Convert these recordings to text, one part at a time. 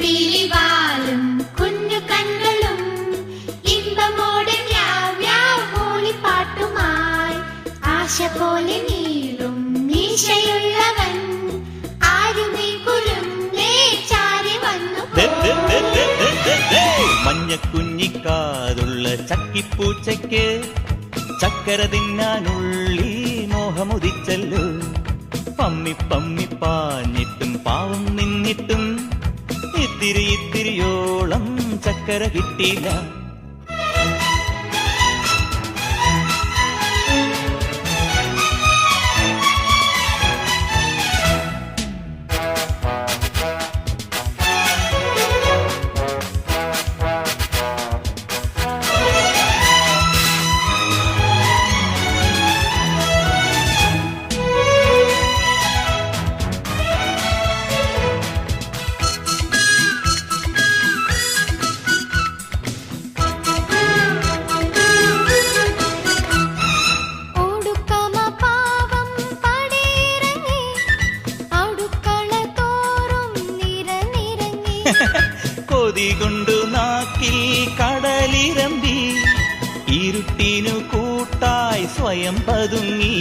പീലിവാലും കുഞ്ഞു കണ്ണുകളും ഇമ്പമോടെ മൂളിപ്പാട്ടുമായി ആശ പോലെ നീളും മീശയുള്ളവൻ ആരുമീ കുരുന്നേ ചാരി വന്നു. മഞ്ഞക്കുഞ്ഞിക്കാതുള്ള ചക്കിപ്പൂച്ചയ്ക്ക് ചക്കര തിന്നാനുള്ളി മോഹമുദിച്ചല്ലോ. പമ്മി പമ്മി പാഞ്ഞിട്ടും പാവം നിന്നിട്ടും ഇത്തിരിയോളം ചക്കര കിട്ടിയില്ല. കൊതി കൊണ്ടു നാക്കിൽ കടലിരമ്പി ഇരുട്ടിനു കൂട്ടായി സ്വയം പതുങ്ങി.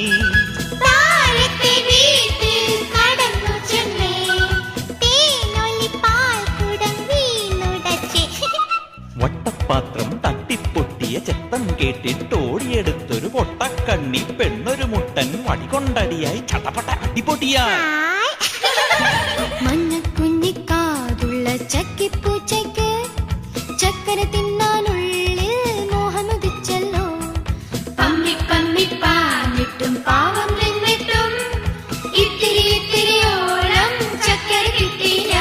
വട്ടപ്പാത്രം തട്ടിപ്പൊട്ടിയ ചെത്തം കേട്ടിട്ടോടിയെടുത്തൊരു പൊട്ടക്കണ്ണി പെണ്ണൊരു മുട്ടൻ വടികൊണ്ടടിയായി ചട്ടപ്പട്ട അടിപൊട്ടിയായി. മഞ്ഞക്കുഞ്ഞിക്കാതുള്ള ചക്കിപ്പൂച്ചയ്ക്ക് ചക്കര തിന്നാനുള്ളിൽ മോഹമുദിച്ചല്ലോ. പമ്മി പമ്മി പാഞ്ഞിട്ടും പാവം നിന്നിട്ടും ഇത്തിരിയോളം ചക്കര കിട്ടിയില്ല.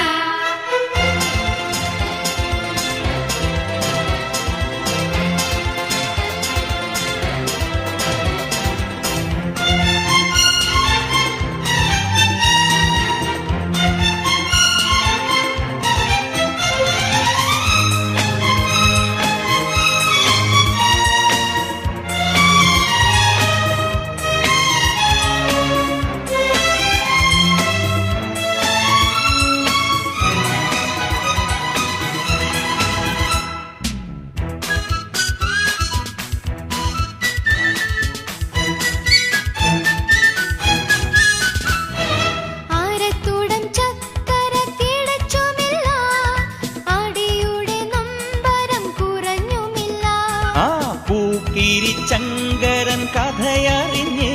ചങ്കരൻ കഥയറിഞ്ഞേ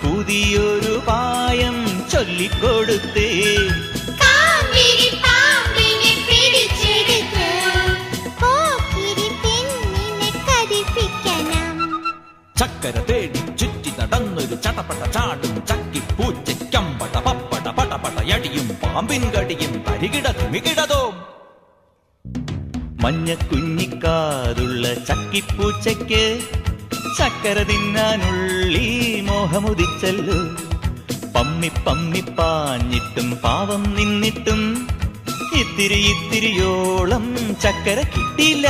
പുതിയൊരു പായം ചൊല്ലിക്കൊടുത്തേ. ചക്കര തേടി ചുറ്റി നടന്നൊരു ചടപട ചാടും ചക്കിപ്പൂച്ചമ്പട പപ്പട പടപട യടിയും പാമ്പിൻ കടിയും തരികിട തുമികിടതോ. മഞ്ഞക്കുഞ്ഞിക്കാതുള്ള ചക്കിപ്പൂച്ചയ്ക്ക് ചക്കര തിന്നാനുള്ളി മോഹമുദിച്ചല്ലോ. പമ്മി പമ്മി പാഞ്ഞിട്ടും പാവം നിന്നിട്ടും ഇത്തിരിയോളം ചക്കര കിട്ടിയില്ല.